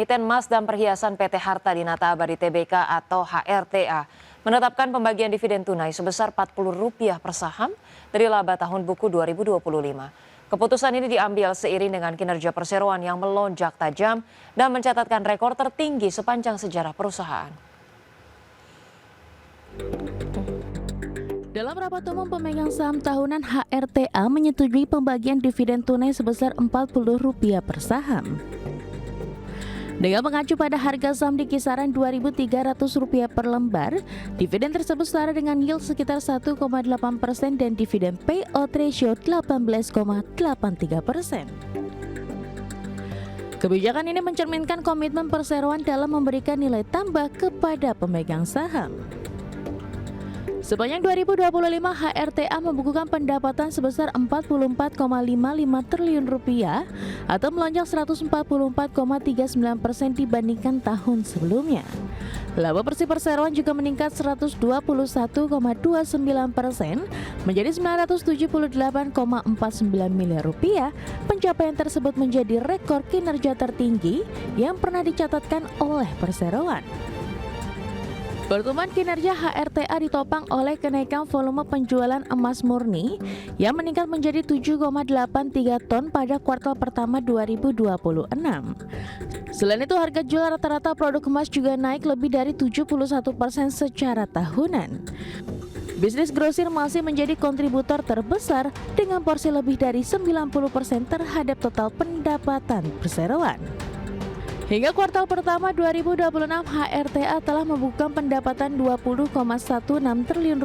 Emiten Emas dan Perhiasan PT Harta Dinata Abadi Tbk atau HRTA menetapkan pembagian dividen tunai sebesar Rp40 per saham dari laba tahun buku 2025. Keputusan ini diambil seiring dengan kinerja perseroan yang melonjak tajam dan mencatatkan rekor tertinggi sepanjang sejarah perusahaan. Dalam rapat umum pemegang saham tahunan, HRTA menyetujui pembagian dividen tunai sebesar Rp40 per saham. Dengan mengacu pada harga saham di kisaran Rp2.300 per lembar, dividen tersebut setara dengan yield sekitar 1,8% dan dividen payout ratio 18,83%. Kebijakan ini mencerminkan komitmen perseroan dalam memberikan nilai tambah kepada pemegang saham. Sepanjang 2025, HRTA membukukan pendapatan sebesar Rp44,55 triliun atau melonjak 144,39% dibandingkan tahun sebelumnya. Laba bersih perseroan juga meningkat 121,29% menjadi Rp978,49 miliar. Pencapaian tersebut menjadi rekor kinerja tertinggi yang pernah dicatatkan oleh perseroan. Pertumbuhan kinerja HRTA ditopang oleh kenaikan volume penjualan emas murni yang meningkat menjadi 7,83 ton pada kuartal pertama 2026. Selain itu, harga jual rata-rata produk emas juga naik lebih dari 71% secara tahunan. Bisnis grosir masih menjadi kontributor terbesar dengan porsi lebih dari 90% terhadap total pendapatan perseroan. Hingga kuartal pertama 2026, HRTA telah membukukan pendapatan Rp20,16 triliun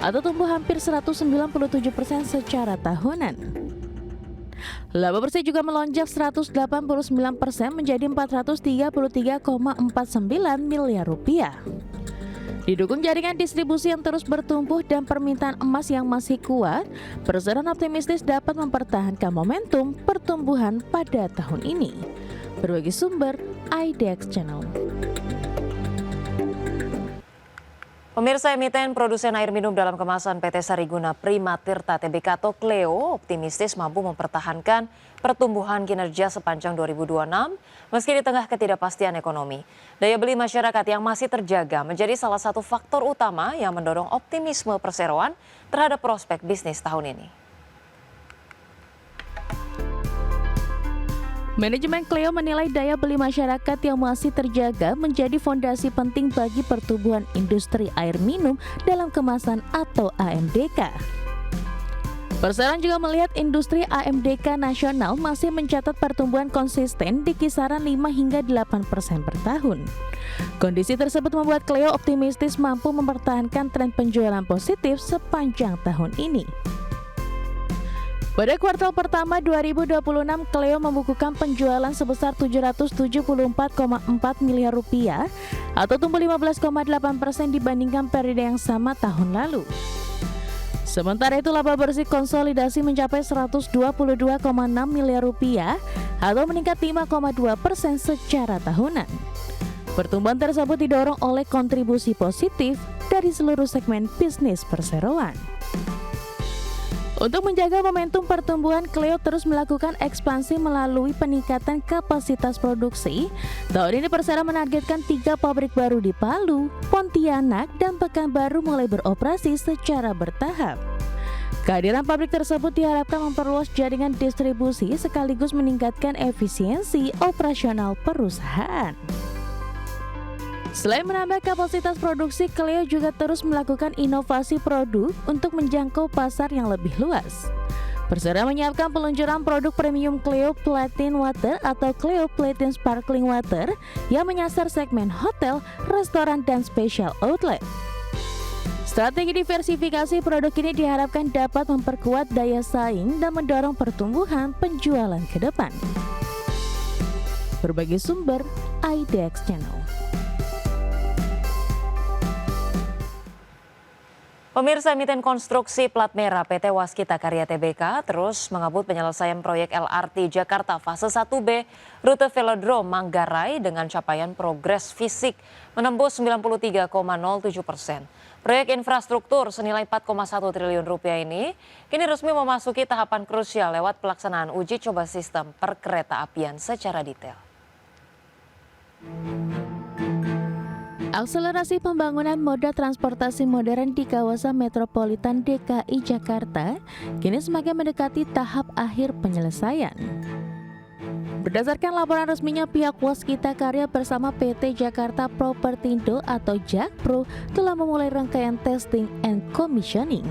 atau tumbuh hampir 197% secara tahunan. Laba bersih juga melonjak 189% menjadi Rp433,49 miliar. Didukung jaringan distribusi yang terus bertumbuh dan permintaan emas yang masih kuat, perseroan optimistis dapat mempertahankan momentum pertumbuhan pada tahun ini. Berbagi sumber, IDX Channel. Pemirsa, emiten produsen air minum dalam kemasan PT Sariguna Prima Tirta Tbk atau Cleo optimistis mampu mempertahankan pertumbuhan kinerja sepanjang 2026 meski di tengah ketidakpastian ekonomi. Daya beli masyarakat yang masih terjaga menjadi salah satu faktor utama yang mendorong optimisme perseroan terhadap prospek bisnis tahun ini. Manajemen Cleo menilai daya beli masyarakat yang masih terjaga menjadi fondasi penting bagi pertumbuhan industri air minum dalam kemasan atau AMDK. Perseroan juga melihat industri AMDK nasional masih mencatat pertumbuhan konsisten di kisaran 5 hingga 8% per tahun. Kondisi tersebut membuat Cleo optimistis mampu mempertahankan tren penjualan positif sepanjang tahun ini. Pada kuartal pertama 2026, Cleo membukukan penjualan sebesar Rp774,4 miliar atau tumbuh 15,8% dibandingkan periode yang sama tahun lalu. Sementara itu, laba bersih konsolidasi mencapai Rp122,6 miliar atau meningkat 5,2% secara tahunan. Pertumbuhan tersebut didorong oleh kontribusi positif dari seluruh segmen bisnis perseroan. Untuk menjaga momentum pertumbuhan, Cleo terus melakukan ekspansi melalui peningkatan kapasitas produksi. Tahun ini perseroan menargetkan 3 pabrik baru di Palu, Pontianak, dan Pekanbaru mulai beroperasi secara bertahap. Kehadiran pabrik tersebut diharapkan memperluas jaringan distribusi sekaligus meningkatkan efisiensi operasional perusahaan. Selain menambah kapasitas produksi, Cleo juga terus melakukan inovasi produk untuk menjangkau pasar yang lebih luas. Perseroan menyiapkan peluncuran produk premium Cleo Platin Water atau Cleo Platin Sparkling Water yang menyasar segmen hotel, restoran, dan special outlet. Strategi diversifikasi produk ini diharapkan dapat memperkuat daya saing dan mendorong pertumbuhan penjualan ke depan. Berbagai sumber, IDX Channel. Pemirsa, emiten konstruksi plat merah PT Waskita Karya Tbk terus mengebut penyelesaian proyek LRT Jakarta fase 1B rute Velodrome Manggarai dengan capaian progres fisik menembus 93,07%. Proyek infrastruktur senilai Rp4,1 triliun ini kini resmi memasuki tahapan krusial lewat pelaksanaan uji coba sistem perkereta apian secara detail. Akselerasi pembangunan moda transportasi modern di kawasan metropolitan DKI Jakarta kini semakin mendekati tahap akhir penyelesaian. Berdasarkan laporan resminya, pihak Waskita Karya bersama PT Jakarta Propertindo atau Jakpro telah memulai rangkaian testing and commissioning.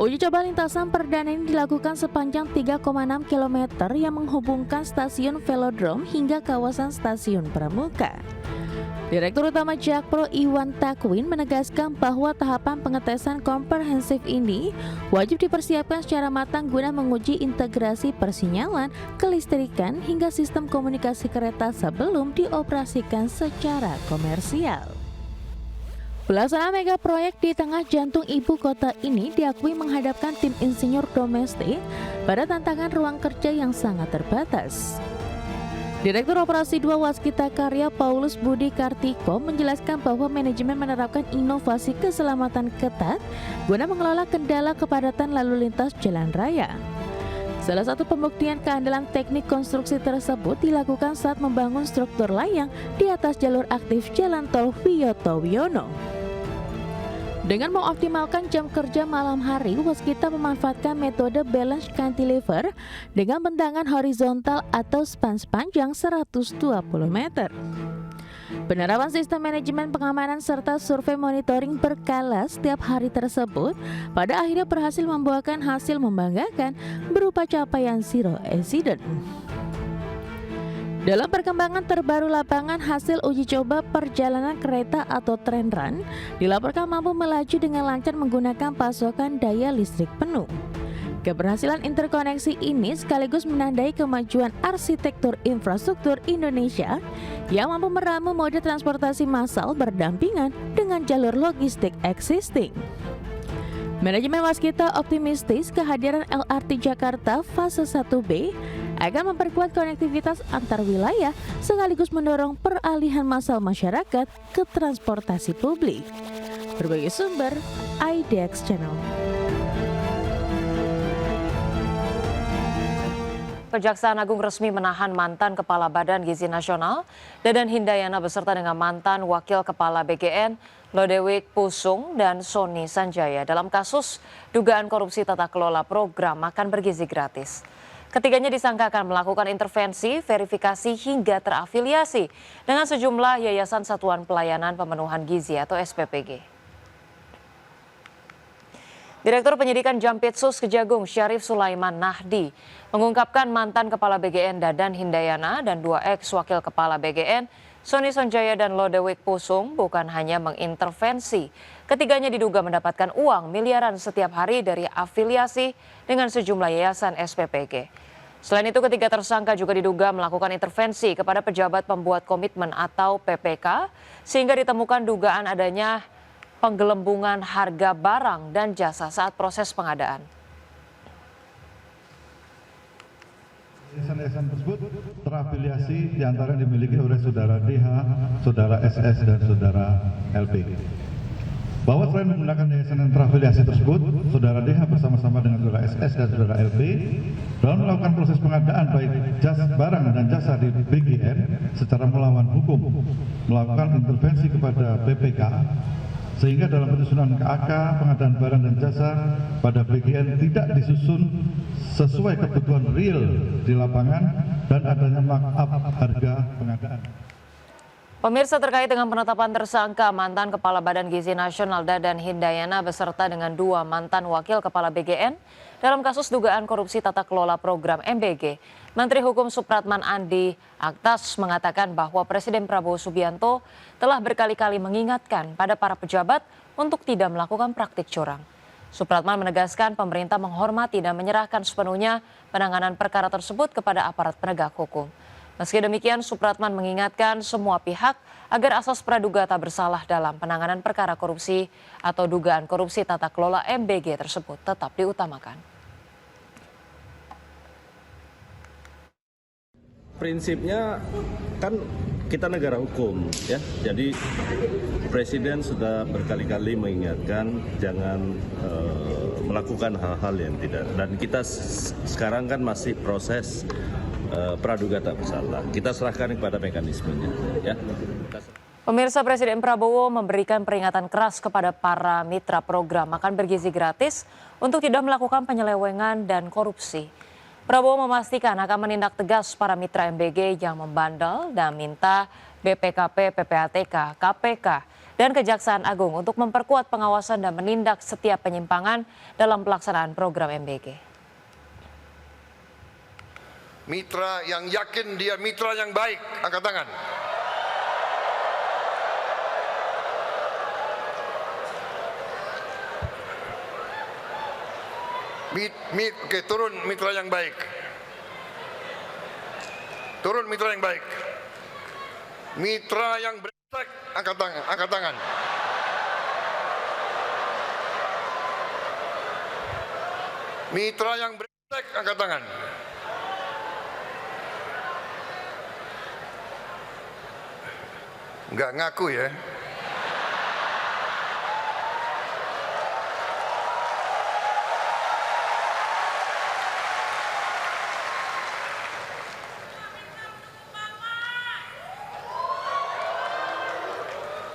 Uji coba lintasan perdana ini dilakukan sepanjang 3,6 km yang menghubungkan stasiun Velodrome hingga kawasan stasiun Pramuka. Direktur Utama Jakpro Iwan Takwin menegaskan bahwa tahapan pengetesan komprehensif ini wajib dipersiapkan secara matang guna menguji integrasi persinyalan, kelistrikan, hingga sistem komunikasi kereta sebelum dioperasikan secara komersial. Pelaksanaan mega proyek di tengah jantung ibu kota ini diakui menghadapkan tim insinyur domestik pada tantangan ruang kerja yang sangat terbatas. Direktur Operasi 2 Waskita Karya Paulus Budi Kartiko menjelaskan bahwa manajemen menerapkan inovasi keselamatan ketat guna mengelola kendala kepadatan lalu lintas jalan raya. Salah satu pembuktian keandalan teknik konstruksi tersebut dilakukan saat membangun struktur layang di atas jalur aktif Jalan Tol Wiyoto Wiono. Dengan mengoptimalkan jam kerja malam hari, Waskita memanfaatkan metode balance cantilever dengan bentangan horizontal atau span sepanjang 120 meter. Penerapan sistem manajemen pengamanan serta survei monitoring berkala setiap hari tersebut pada akhirnya berhasil membuahkan hasil membanggakan berupa capaian zero accident. Dalam perkembangan terbaru lapangan, hasil uji coba perjalanan kereta atau train run dilaporkan mampu melaju dengan lancar menggunakan pasokan daya listrik penuh. Keberhasilan interkoneksi ini sekaligus menandai kemajuan arsitektur infrastruktur Indonesia yang mampu meramu mode transportasi massal berdampingan dengan jalur logistik existing. Manajemen Waskita optimistis kehadiran LRT Jakarta fase 1B akan memperkuat konektivitas antar wilayah sekaligus mendorong peralihan massal masyarakat ke transportasi publik. Berbagai sumber, IDX Channel. Kejaksaan Agung resmi menahan mantan Kepala Badan Gizi Nasional, Dadan Hindayana beserta dengan mantan Wakil Kepala BGN, Lodewijk Pusung dan Sony Sanjaya dalam kasus dugaan korupsi tata kelola program makan bergizi gratis. Ketiganya disangka akan melakukan intervensi, verifikasi hingga terafiliasi dengan sejumlah Yayasan Satuan Pelayanan Pemenuhan Gizi atau SPPG. Direktur Penyidikan Jampitsus Kejagung Syarif Sulaiman Nahdi mengungkapkan mantan Kepala BGN Dadan Hindayana dan dua ex-wakil Kepala BGN Sony Sanjaya dan Lodewijk Pusung bukan hanya mengintervensi. Ketiganya diduga mendapatkan uang miliaran setiap hari dari afiliasi dengan sejumlah yayasan SPPG. Selain itu, ketiga tersangka juga diduga melakukan intervensi kepada pejabat pembuat komitmen atau PPK sehingga ditemukan dugaan adanya penggelembungan harga barang dan jasa saat proses pengadaan. Yayasan-yayasan tersebut terafiliasi diantara dimiliki oleh saudara DH, saudara SS, dan saudara LP. Bahwa selain menggunakan yayasan yang terafiliasi tersebut, saudara DH bersama-sama dengan saudara SS dan saudara LP dalam melakukan proses pengadaan baik jasa barang dan jasa di BGN secara melawan hukum, melakukan intervensi kepada PPK, sehingga dalam penyusunan KAK pengadaan barang dan jasa pada BGN tidak disusun sesuai kebutuhan real di lapangan dan adanya markup harga pengadaan. Pemirsa, terkait dengan penetapan tersangka mantan Kepala Badan Gizi Nasional Dadan Hindayana beserta dengan dua mantan Wakil Kepala BGN dalam kasus dugaan korupsi tata kelola program MBG, Menteri Hukum Supratman Andi Aktas mengatakan bahwa Presiden Prabowo Subianto telah berkali-kali mengingatkan pada para pejabat untuk tidak melakukan praktik curang. Supratman menegaskan pemerintah menghormati dan menyerahkan sepenuhnya penanganan perkara tersebut kepada aparat penegak hukum. Meski demikian, Supratman mengingatkan semua pihak agar asas praduga tak bersalah dalam penanganan perkara korupsi atau dugaan korupsi tata kelola MBG tersebut tetap diutamakan. Prinsipnya kan kita negara hukum ya, jadi Presiden sudah berkali-kali mengingatkan jangan melakukan hal-hal yang tidak, dan kita sekarang kan masih proses praduga tak bersalah. Kita serahkan kepada mekanismenya. Ya. Pemirsa, Presiden Prabowo memberikan peringatan keras kepada para mitra program makan bergizi gratis untuk tidak melakukan penyelewengan dan korupsi. Prabowo memastikan akan menindak tegas para mitra MBG yang membandel dan minta BPKP, PPATK, KPK, dan Kejaksaan Agung untuk memperkuat pengawasan dan menindak setiap penyimpangan dalam pelaksanaan program MBG. Mitra yang yakin dia mitra yang baik, angkat tangan. Oke, turun mitra yang baik. Turun mitra yang baik. Mitra yang brengsek, angkat tangan, angkat tangan. Mitra yang brengsek, angkat tangan. Enggak ngaku ya.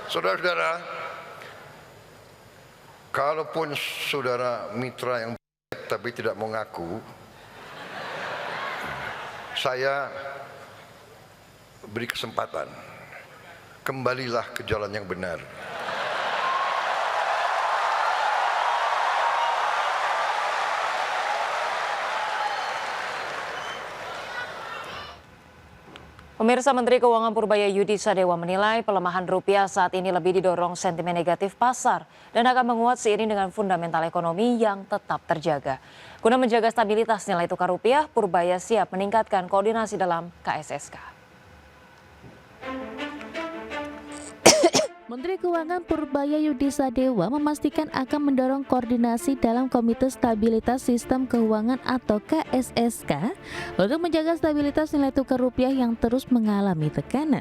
Saudara-saudara, kalaupun saudara mitra yang baik tapi tidak mau ngaku, saya beri kesempatan, kembalilah ke jalan yang benar. Pemirsa, Menteri Keuangan Purbaya Yudi Sadewa menilai pelemahan rupiah saat ini lebih didorong sentimen negatif pasar dan akan menguat seiring dengan fundamental ekonomi yang tetap terjaga. Guna menjaga stabilitas nilai tukar rupiah, Purbaya siap meningkatkan koordinasi dalam KSSK. Menteri Keuangan Purbaya Yudi Sadewa memastikan akan mendorong koordinasi dalam Komite Stabilitas Sistem Keuangan atau KSSK untuk menjaga stabilitas nilai tukar rupiah yang terus mengalami tekanan.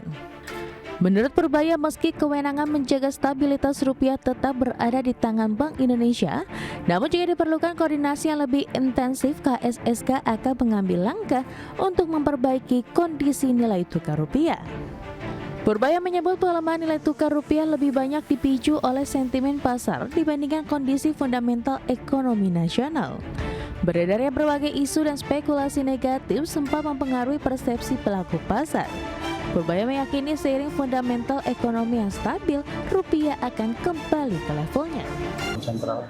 Menurut Purbaya, meski kewenangan menjaga stabilitas rupiah tetap berada di tangan Bank Indonesia, namun jika diperlukan koordinasi yang lebih intensif, KSSK akan mengambil langkah untuk memperbaiki kondisi nilai tukar rupiah. Purbaya menyebut pelemahan nilai tukar rupiah lebih banyak dipicu oleh sentimen pasar dibandingkan kondisi fundamental ekonomi nasional. Beredarnya berbagai isu dan spekulasi negatif sempat mempengaruhi persepsi pelaku pasar. Purbaya meyakini seiring fundamental ekonomi yang stabil, rupiah akan kembali ke levelnya.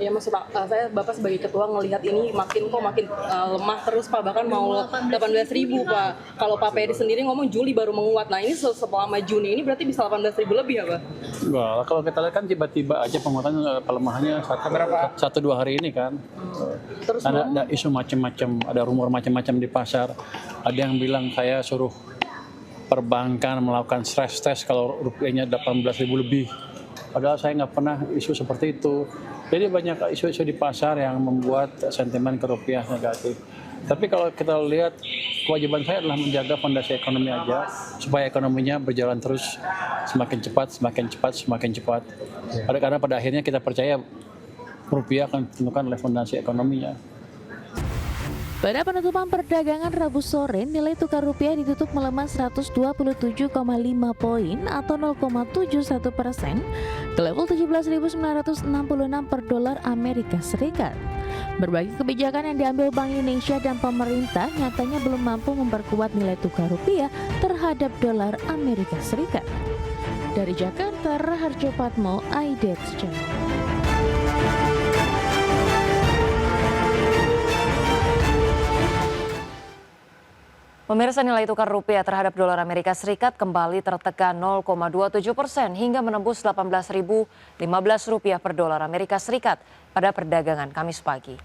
Ya maksud Pak, Bapak sebagai ketua ngelihat ini makin lemah terus Pak, bahkan mau 18.000 Pak. Kalau Pak Peri sendiri ngomong Juli baru menguat. Nah ini selama Juni ini berarti bisa 18.000 lebih ya Pak? Enggak, kalau kita lihat kan tiba-tiba aja penguatan pelemahannya 1-2 hari ini kan. Terus ada isu macam-macam, ada rumor macam-macam di pasar. Ada yang bilang saya suruh perbankan melakukan stress test kalau rupiahnya 18.000 lebih. Padahal saya nggak pernah isu seperti itu. Jadi banyak isu-isu di pasar yang membuat sentimen ke rupiah negatif. Tapi kalau kita lihat, kewajiban saya adalah menjaga fondasi ekonomi aja, supaya ekonominya berjalan terus semakin cepat. Karena pada akhirnya kita percaya rupiah akan ditentukan oleh fondasi ekonominya. Pada penutupan perdagangan Rabu sore, nilai tukar rupiah ditutup melemah 127,5 poin atau 0,71% ke level 17.966 per dolar Amerika Serikat. Berbagai kebijakan yang diambil Bank Indonesia dan pemerintah nyatanya belum mampu memperkuat nilai tukar rupiah terhadap dolar Amerika Serikat. Dari Jakarta, Raharjo Patmo, IDX Channel. Pemirsa, nilai tukar rupiah terhadap dolar Amerika Serikat kembali tertekan 0,27% hingga menembus Rp18.015 per dolar Amerika Serikat pada perdagangan Kamis pagi.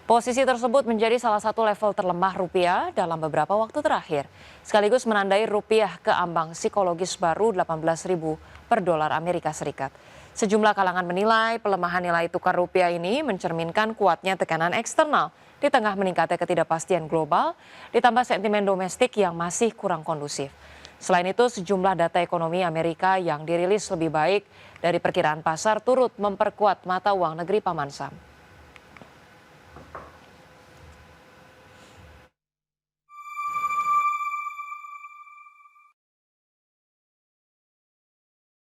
Posisi tersebut menjadi salah satu level terlemah rupiah dalam beberapa waktu terakhir, sekaligus menandai rupiah ke ambang psikologis baru 18.000 per dolar Amerika Serikat. Sejumlah kalangan menilai pelemahan nilai tukar rupiah ini mencerminkan kuatnya tekanan eksternal di tengah meningkatnya ketidakpastian global, ditambah sentimen domestik yang masih kurang kondusif. Selain itu, sejumlah data ekonomi Amerika yang dirilis lebih baik dari perkiraan pasar turut memperkuat mata uang negeri Paman Sam.